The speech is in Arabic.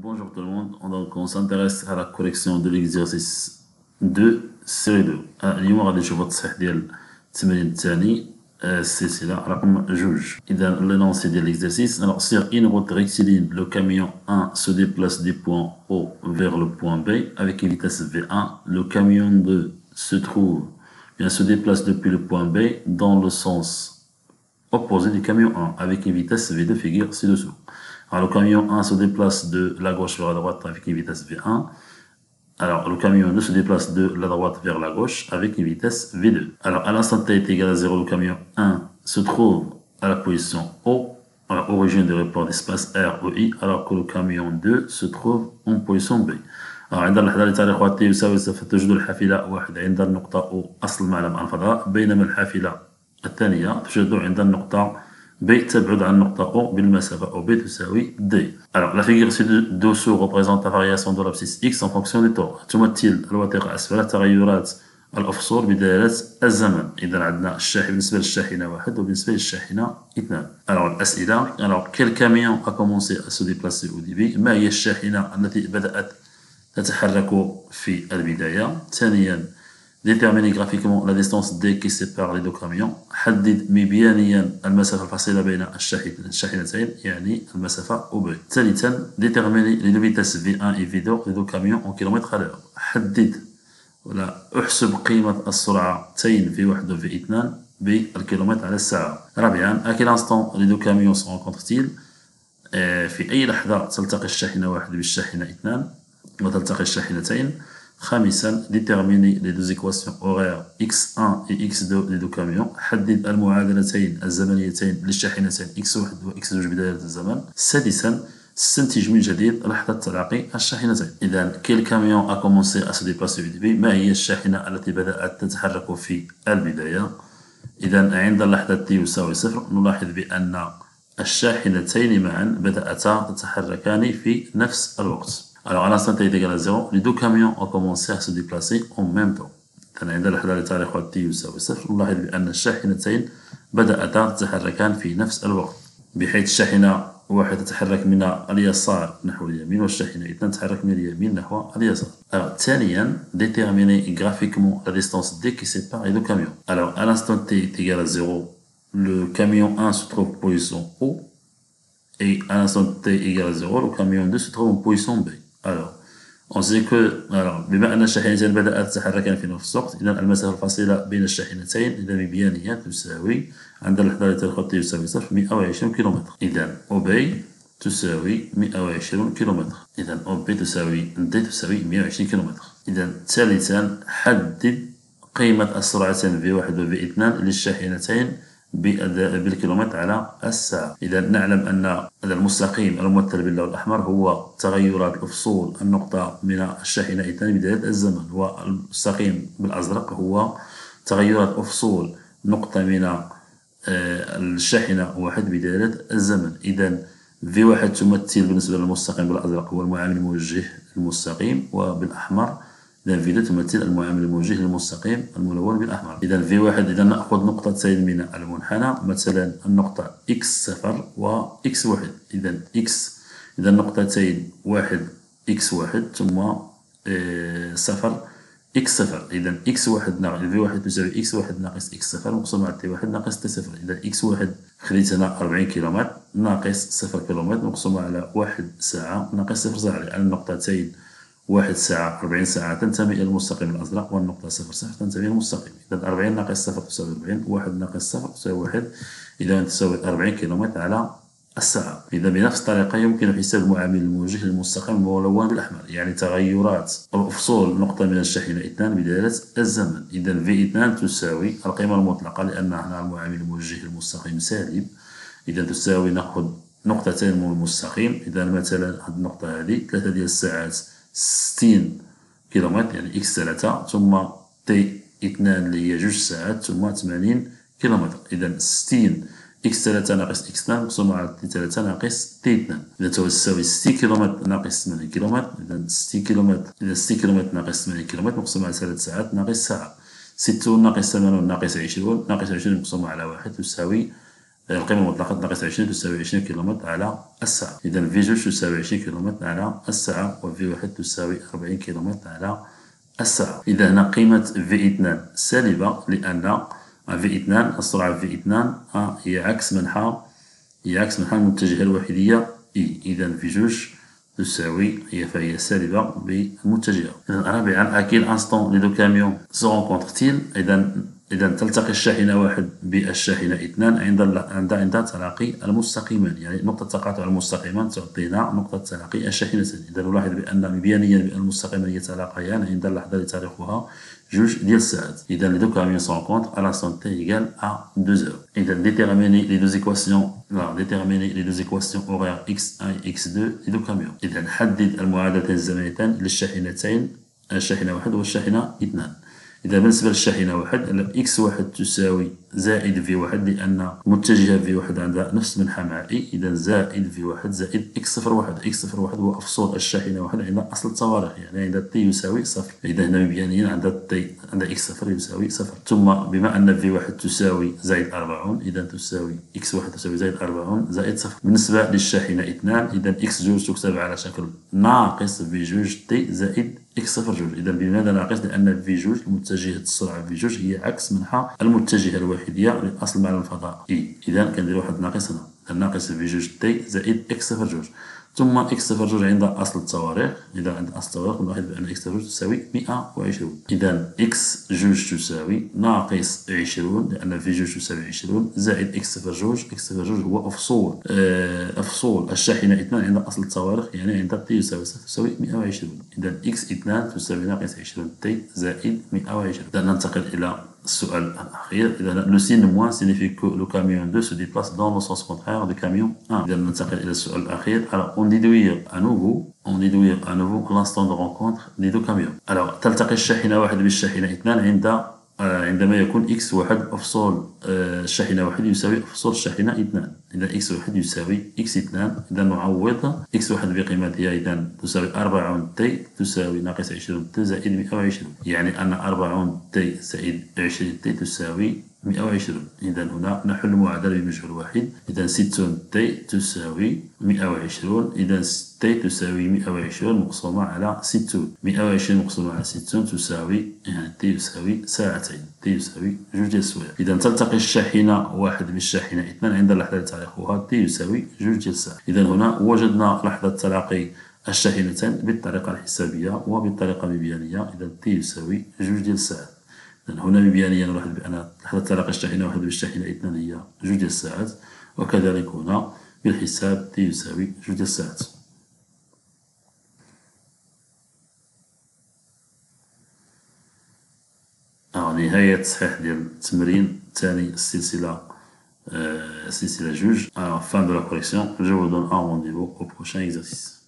Bonjour tout le monde, on s'intéresse à la correction de l'exercice 2 série 2. اليوم غادي نشوفو التصحيح ديال التمرين الثاني السلسلة رقم جوج. إذا l'énoncé ديال l'exercice. Alors sur une route rectiligne, le camion 1 se déplace du point O vers le point B avec une vitesse V1. Le camion 2 se déplace depuis le point B dans le sens opposé du camion 1 avec une vitesse V2 figure ci-dessous. Alors le camion 1 se déplace de la gauche vers la droite avec une vitesse V1. Alors le camion 2 se déplace de la droite vers la gauche avec une vitesse V2. Alors à l'instant t est égal à 0, le camion 1 se trouve à la position O, à l'origine du report d'espace R ou I, alors que le camion 2 se trouve en position B. Alors عند اللحظة اللي تاريخها T يساوي صفر توجد الحافلة واحد عند النقطة O أصل معلم الفضاء، بينما الحافلة الثانية توجد عند النقطة B تبعد عن النقطة O بالمسافة OB تساوي D. Alors la figure ci-dessous représente la variation de l'abscisse X en fonction du temps. تمثل الوثيقة أسفل تغيرات الأفصول بدلالة الزمن. إذا عندنا الشاحنة بالنسبة للشاحنة واحد وبالنسبة للشاحنة اثنان. Alors الأسئلة. Alors quel camion a commencé à se déplacer au début؟ ما هي الشاحنة التي بدأت تتحرك في البداية؟ ثانيا déterminer graphiquement la distance D qui sépare les deux camions. حدد مبيانيا المسافة الفاصلة بين الشاحنتين يعني المسافة OB. ثالثا déterminer les vitesses V1 et V2 des deux camions en kilomètres à l'heure. حدد ولا احسب قيمة السرعتين V1 و V2 بالكيلومتر على الساعة. رابعا à quel instant les deux camions se rencontrent-ils؟ في أي لحظة تلتقي الشاحنة واحد بالشاحنة اثنان وتلتقي الشاحنتين. خامسا déterminer les deux équations horaires x1 et x2 des deux camions. حدد المعادلتين الزمنيتين للشاحنتين x1 و x2 بداية الزمن. سادسا استنتج من جديد لحظة تلاقي الشاحنتين. إذا quel camion a commencé à se déplacer au début؟ ما هي الشاحنة التي بدأت تتحرك في البداية؟ إذا عند اللحظة t يساوي صفر نلاحظ بأن الشاحنتين معا بدأتا تتحركان في نفس الوقت. Alors à l'instant t est égal à 0, les deux camions ont commencé à se déplacer en même temps. عند اللحظة اللي تاريخها t يساوي صفر نلاحظ بأن الشاحنتين بدأتا تتحركان في نفس الوقت، بحيث الشاحنة واحد تتحرك من اليسار نحو اليمين والشاحنة اثنان تتحرك من اليمين نحو اليسار. Alors ثانيا déterminer graphiquement la distance D qui sépare les deux camions. Alors à l'instant t est égal à 0, le camion 1 se trouve en position O et à l'instant t égale à 0, le camion 2 se trouve en position B. Alors on sait que بما أن الشاحنتين بدأتا تتحركان في نفس الوقت، إذا المسافة الفاصلة بين الشاحنتين إذا مبيانية تساوي عند اللحظة التي تاريخها t يساوي صفر 120 كيلومتر. إذا OB تساوي 120 كيلومتر. إذا OB تساوي D تساوي 120 كيلومتر. إذا ثالثا حدد قيمة السرعتين V1 و V2 للشاحنتين بالكيلومتر على الساعة. إذا نعلم أن المستقيم الممثل باللون الأحمر هو تغيرات الأفصول النقطة من الشاحنة اثنان بداية الزمن، والمستقيم بالأزرق هو تغيرات أفصول نقطة من الشاحنة واحد بداية الزمن. إذا V1 تمثل بالنسبة للمستقيم بالأزرق هو المعامل الموجه للمستقيم وبالأحمر، إذا V2 تمثل المعامل الموجه للمستقيم الملون بالأحمر. إذا V1 إذا نأخذ نقطتين من المنحنى مثلا النقطة x0 و x1. إذا x إذا نقطتين واحد x1 ثم صفر x0. إذا x1 ناقص V1 تساوي x1 ناقص x0 مقسوم على t1 ناقص t0. إذا x1 خديتنا 40 كيلومتر ناقص 0 كيلومتر مقسومة على 1 ساعة ناقص 0 ساعة، لأن النقطتين 1 ساعة 40 ساعة تنتمي إلى المستقيم الأزرق والنقطة 0 0 تنتمي إلى المستقيم. إذا 40 ناقص 0 تساوي 40، 1 ناقص 0 تساوي 1، إذا تساوي 40 كيلومتر على الساعة. إذا بنفس الطريقة يمكن حساب المعامل الموجه للمستقيم الملون بالأحمر، يعني تغيرات الأفصول نقطة من الشاحنة اثنان بدلالة الزمن. إذا V2 تساوي القيمة المطلقة لأن هنا المعامل الموجه للمستقيم سالب، إذا تساوي نأخذ نقطتين من المستقيم. إذا مثلا هذه النقطة هذه 3 ديال الساعات 60 كيلومتر يعني x3 ثم t2 اللي هي 2 ساعات ثم 80 كيلومتر. إذا 60 x3 ناقص x2 مقسومة على t3 ناقص t2، إذا تساوي 60 كيلومتر ناقص 80 كيلومتر. إذا 60 كيلومتر ناقص 80 كيلومتر مقسومة على 3 ساعات ناقص ساعة. 60 ناقص 80 ناقص 20 ناقص 20 مقسومة على 1 تساوي القيمة المطلقة ناقص 20 تساوي 20 كيلومتر على الساعة. إذا في جوج تساوي 20 كيلومتر على الساعة، وفي واحد تساوي 40 كيلومتر على الساعة. إذا هنا قيمة في اثنان سالبة، لأن في اثنان السرعة في اثنان هي عكس منحى المتجهة الوحيدية إي. إذا في جوج تساوي فهي سالبة بالمتجهة. إذا رابعا، أكيل انستون لي دو كاميون سو رونكونتر-تيل. إذا تلتقي الشاحنة واحد بالشاحنة اثنان عند تلاقي المستقيمان، يعني نقطة تقاطع المستقيمان تعطينا نقطة تلاقي الشاحنتين. إذا نلاحظ بأن مبيانيا بأن المستقيمان يتلاقيان عند اللحظة التي تاريخها جوج ديال الساعات. إذا les deux camions se rencontrent à l'instant t égale à 2 heures. إذا déterminer les deux équations horaires x1 et x2 les deux camions. إذا نحدد المعادلتين الزمنيتين للشاحنتين، الشاحنة واحد والشاحنة اثنان. إذا بالنسبة للشاحنة واحد، إكس واحد تساوي زائد في واحد، لأن متجهة في واحد عندها نفس منحى مع إي. إذا زائد في واحد زائد إكس صفر واحد. إكس صفر واحد هو أفصول الشاحنة واحد عند أصل التواريخ، يعني عند تي يساوي صفر. إذا هنا مبيانيا عند إكس صفر يساوي صفر. ثم بما أن في واحد تساوي زائد 40، إذا تساوي إكس واحد تساوي زائد 40 زائد صفر. بالنسبة للشاحنة اثنان، إذا إكس جوج تكتب على شكل ناقص في جوج تي زائد إكس صفر جوج. إذا بماذا ناقص؟ لأن في جوج متجهة السرعة في جوج هي عكس منحى المتجهة الوحيدية لأصل معلم الفضاء إي. إذا كندير واحد ناقص هنا، الناقص في جوج تي زائد إكس صفر جوج. ثم إكس صفر جوج عند أصل التواريخ. إذا عند أصل التواريخ نلاحظ بأن إكس صفر جوج تساوي 120. إذا إكس جوج تساوي ناقص 20، لأن في جوج تساوي 20 زائد إكس صفر جوج. إكس صفر جوج هو أفصول الشاحنة اثنان عند أصل التواريخ، يعني عند تي يساوي صفر تساوي 120. إذا إكس اثنان تساوي ناقص 20 تي زائد 120. إذا ننتقل إلى السؤال الأخير. إذا le signe moins signifie que le camion 2 se déplace dans le sens contraire du camion 1. إذا ننتقل إلى السؤال الأخير. Alors on déduire à nouveau l'instant de rencontre des deux camions. Alors تلتقي الشاحنة واحد بالشاحنة اثنان عندما يكون إكس واحد أفصول الشاحنة واحد يساوي أفصول الشاحنة اثنان. إذا إكس واحد يساوي إكس اثنان. إذا نعوض إكس واحد بقيمتها، إذا تساوي 40 تي تساوي ناقص 20 تي زائد 120، يعني أن 40 تي زائد 20 تي تساوي 120. إذا هنا نحل المعادلة بمجهول واحد. إذا 60 تي تساوي 120. إذا تي تساوي 120 مقسومة على 60. 120 مقسومة على 60 تساوي، يعني تي يساوي ساعتين. تي يساوي جوج ديال السوايع. إذا تلتقي الشاحنة واحد بالشاحنة اثنان عند اللحظة التي تاريخها تي يساوي جوج ديال الساعات. إذا هنا وجدنا لحظة تلاقي الشاحنتين بالطريقة الحسابية وبالطريقة المبيانية. إذا تي يساوي جوج ديال الساعات. إذا هنا مبيانيا نلاحظ بأن لحظة تلاقي الشاحنة واحد بالشاحنة اثنان هي جوج ديال الساعات، وكذلك هنا بالحساب تي يساوي جوج ديال الساعات. نهاية تصحيح ديال التمرين الثاني السلسلة جوج. Fin de la correction. Je vous donne un rendez-vous au prochain exercice.